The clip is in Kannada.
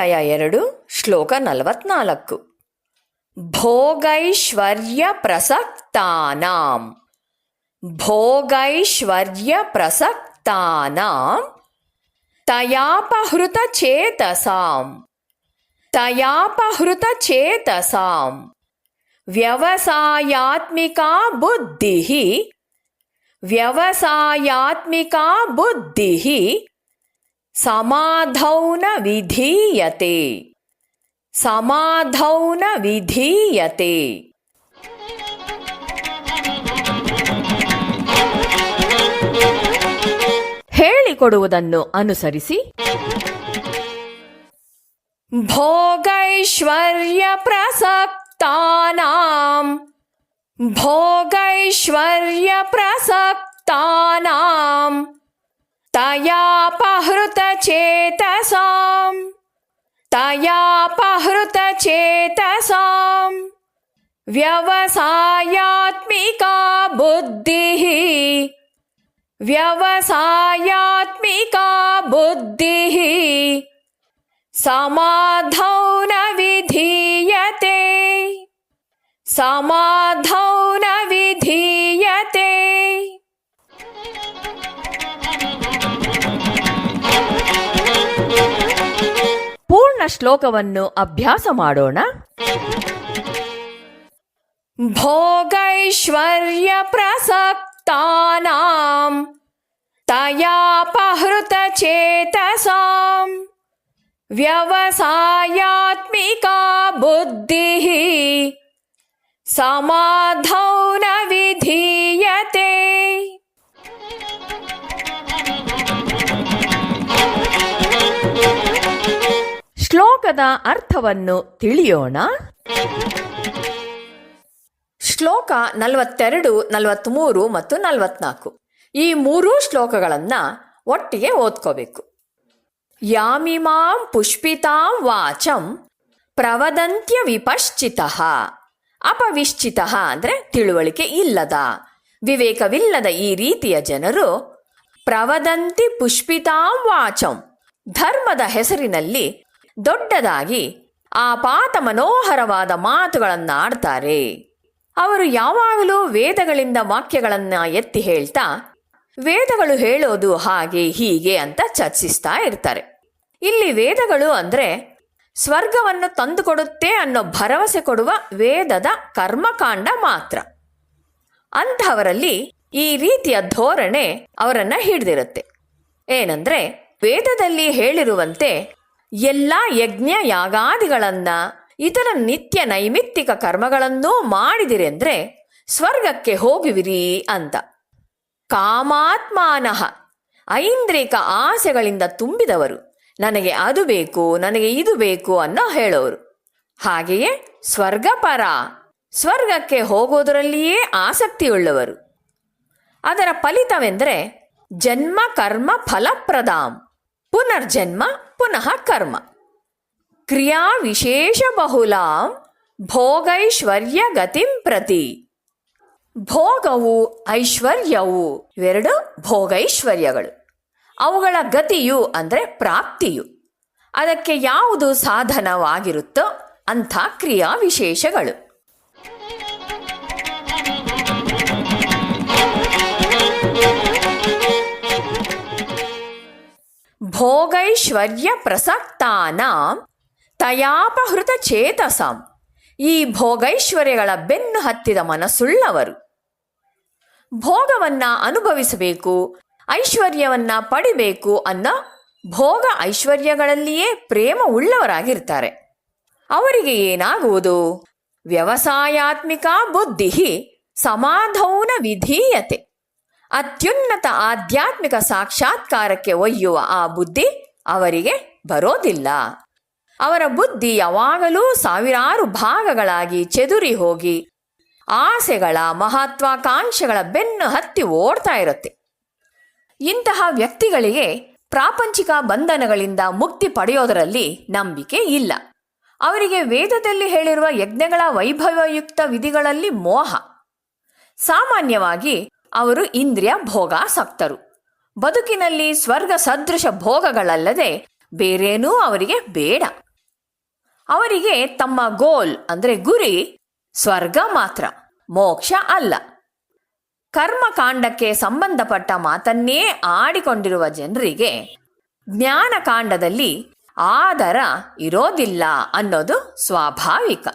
ಅಧ್ಯಾಯ 2 ಶ್ಲೋಕ 44. ಭೋಗೈಶ್ವರ್ಯ ಪ್ರಸಕ್ತಾನಾಂ ಭೋಗೈಶ್ವರ್ಯ ಪ್ರಸಕ್ತಾನಾಂ ತಯಾಪಹೃತ ಚೇತಸಾಂ ವ್ಯವಸಾಯಾತ್ಮಿಕಾ ಬುದ್ಧಿಃ ಸಮಾಧೌ ನ ವಿಧೀಯತೆ. ಹೇಳಿಕೊಡುವುದನ್ನು ಅನುಸರಿಸಿ. ಭೋಗೈಶ್ವರ್ಯ ಪ್ರಸಕ್ತಾನಾಂ ತಯಾಪಹೃತ ಚೇತಸಾಂ ವ್ಯವಸಾಯಾತ್ಮಿಕಾ ಬುದ್ಧಿಃ ಸಮಾಧೌ ನ ವಿಧೀಯತೆ. ಪೂರ್ಣ ಶ್ಲೋಕವನ್ನು ಅಭ್ಯಾಸ ಮಾಡೋಣ. ಭೋಗೈಶ್ವರ್ಯ ಪ್ರಸಕ್ತಾನಾಂ ತಯಾಪಹೃತ ಚೇತಸಾಂ ವ್ಯವಸಾಯಾತ್ಮಿಕಾ ಬುದ್ಧಿಃ ಸಮಾಧೌ ನ ವಿಧೀಯತೆ. ಶ್ಲೋಕದ ಅರ್ಥವನ್ನು ತಿಳಿಯೋಣ. ಶ್ಲೋಕ 42, 43 ಮತ್ತು 44 ಈ ಮೂರೂ ಶ್ಲೋಕಗಳನ್ನು ಒಟ್ಟಿಗೆ ಓದ್ಕೋಬೇಕು. ಯಾಮಿಮಾಂ ಪುಷ್ಪಿತಾಂ ವಾಚಂ ಪ್ರವದಂತ್ಯ ವಿಪಶ್ಚಿತಃ. ಅಪವಿಶ್ಚಿತಃ ಅಂದರೆ ತಿಳುವಳಿಕೆ ಇಲ್ಲದ, ವಿವೇಕವಿಲ್ಲದ ಈ ರೀತಿಯ ಜನರು ಪ್ರವದಂತಿ ಪುಷ್ಪಿತಾಂ ವಾಚಂ ಧರ್ಮದ ಹೆಸರಿನಲ್ಲಿ ದೊಡ್ಡದಾಗಿ ಆಪಾತ ಮನೋಹರವಾದ ಮಾತುಗಳನ್ನಾಡ್ತಾರೆ. ಅವರು ಯಾವಾಗಲೂ ವೇದಗಳಿಂದ ವಾಕ್ಯಗಳನ್ನು ಎತ್ತಿ ಹೇಳ್ತಾ ವೇದಗಳು ಹೇಳೋದು ಹಾಗೆ ಹೀಗೆ ಅಂತ ಚರ್ಚಿಸ್ತಾ ಇರ್ತಾರೆ. ಇಲ್ಲಿ ವೇದಗಳು ಅಂದರೆ ಸ್ವರ್ಗವನ್ನು ತಂದುಕೊಡುತ್ತೆ ಅನ್ನೋ ಭರವಸೆ ಕೊಡುವ ವೇದದ ಕರ್ಮಕಾಂಡ ಮಾತ್ರ. ಅಂಥವರಲ್ಲಿ ಈ ರೀತಿಯ ಧೋರಣೆ ಅವರನ್ನು ಹಿಡಿದಿರುತ್ತೆ. ಏನಂದ್ರೆ ವೇದದಲ್ಲಿ ಹೇಳಿರುವಂತೆ ಎಲ್ಲ ಯಜ್ಞ ಯಾಗಾದಿಗಳನ್ನು ಇತರ ನಿತ್ಯ ನೈಮಿತ್ತಿಕ ಕರ್ಮಗಳನ್ನೂ ಮಾಡಿದಿರೆಂದ್ರೆ ಸ್ವರ್ಗಕ್ಕೆ ಹೋಗುವಿರಿ ಅಂತ. ಕಾಮಾತ್ಮಾನಃ ಐಂದ್ರಿಕ ಆಸೆಗಳಿಂದ ತುಂಬಿದವರು, ನನಗೆ ಅದು ಬೇಕು, ನನಗೆ ಇದು ಬೇಕು ಅನ್ನೋ ಹೇಳೋರು. ಹಾಗೆಯೇ ಸ್ವರ್ಗಪರ, ಸ್ವರ್ಗಕ್ಕೆ ಹೋಗೋದರಲ್ಲಿಯೇ ಆಸಕ್ತಿಯುಳ್ಳವರು. ಅದರ ಫಲಿತವೆಂದರೆ ಜನ್ಮ ಕರ್ಮ ಫಲಪ್ರದಾಂ, ಪುನರ್ಜನ್ಮ ಪುನಃ ಕರ್ಮ. ಕ್ರಿಯಾ ವಿಶೇಷ ಬಹುಲಾಂ ಭೋಗೈಶ್ವರ್ಯ ಗತಿಂ ಪ್ರತಿ. ಭೋಗವು ಐಶ್ವರ್ಯವು ಇವೆರಡು ಭೋಗೈಶ್ವರ್ಯಗಳು. ಅವುಗಳ ಗತಿಯು ಅಂದರೆ ಪ್ರಾಪ್ತಿಯು. ಅದಕ್ಕೆ ಯಾವುದು ಸಾಧನವಾಗಿರುತ್ತೋ ಅಂಥ ಕ್ರಿಯಾ ವಿಶೇಷಗಳು. ಭೋಗೈಶ್ವರ್ಯ ಪ್ರಸಕ್ತಾನಾಂ ತಯಾಪಹೃತ ಚೇತಸಾಂ. ಈ ಭೋಗೈಶ್ವರ್ಯಗಳ ಬೆನ್ನು ಹತ್ತಿದ ಮನಸ್ಸುಳ್ಳವರು. ಭೋಗವನ್ನ ಅನುಭವಿಸಬೇಕು, ಐಶ್ವರ್ಯವನ್ನ ಪಡಿಬೇಕು ಅನ್ನೋ ಭೋಗ ಐಶ್ವರ್ಯಗಳಲ್ಲಿಯೇ ಪ್ರೇಮ ಉಳ್ಳವರಾಗಿರ್ತಾರೆ. ಅವರಿಗೆ ಏನಾಗುವುದು? ವ್ಯವಸಾಯಾತ್ಮಿಕ ಬುದ್ಧಿ ಸಮಾಧೌ ನ ವಿಧೀಯತೆ. ಅತ್ಯುನ್ನತ ಆಧ್ಯಾತ್ಮಿಕ ಸಾಕ್ಷಾತ್ಕಾರಕ್ಕೆ ಒಯ್ಯುವ ಆ ಬುದ್ಧಿ ಅವರಿಗೆ ಬರೋದಿಲ್ಲ. ಅವರ ಬುದ್ಧಿ ಯಾವಾಗಲೂ ಸಾವಿರಾರು ಭಾಗಗಳಾಗಿ ಚೆದುರಿ ಹೋಗಿ ಆಸೆಗಳ ಮಹತ್ವಾಕಾಂಕ್ಷೆಗಳ ಬೆನ್ನು ಹತ್ತಿ ಓಡ್ತಾ ಇರುತ್ತೆ. ಇಂತಹ ವ್ಯಕ್ತಿಗಳಿಗೆ ಪ್ರಾಪಂಚಿಕ ಬಂಧನಗಳಿಂದ ಮುಕ್ತಿ ಪಡೆಯೋದರಲ್ಲಿ ನಂಬಿಕೆ ಇಲ್ಲ. ಅವರಿಗೆ ವೇದದಲ್ಲಿ ಹೇಳಿರುವ ಯಜ್ಞಗಳ ವೈಭವಯುಕ್ತ ವಿಧಿಗಳಲ್ಲಿ ಮೋಹ. ಸಾಮಾನ್ಯವಾಗಿ ಅವರು ಇಂದ್ರಿಯ ಭೋಗಾಸಕ್ತರು. ಬದುಕಿನಲ್ಲಿ ಸ್ವರ್ಗ ಸದೃಶ ಭೋಗಗಳಲ್ಲದೆ ಬೇರೇನೂ ಅವರಿಗೆ ಬೇಡ. ಅವರಿಗೆ ತಮ್ಮ ಗೋಲ್ ಅಂದ್ರೆ ಗುರಿ ಸ್ವರ್ಗ ಮಾತ್ರ, ಮೋಕ್ಷ ಅಲ್ಲ. ಕರ್ಮಕಾಂಡಕ್ಕೆ ಸಂಬಂಧಪಟ್ಟ ಮಾತನ್ನೇ ಆಡಿಕೊಂಡಿರುವ ಜನರಿಗೆ ಜ್ಞಾನಕಾಂಡದಲ್ಲಿ ಆದರ ಇರೋದಿಲ್ಲ ಅನ್ನೋದು ಸ್ವಾಭಾವಿಕ.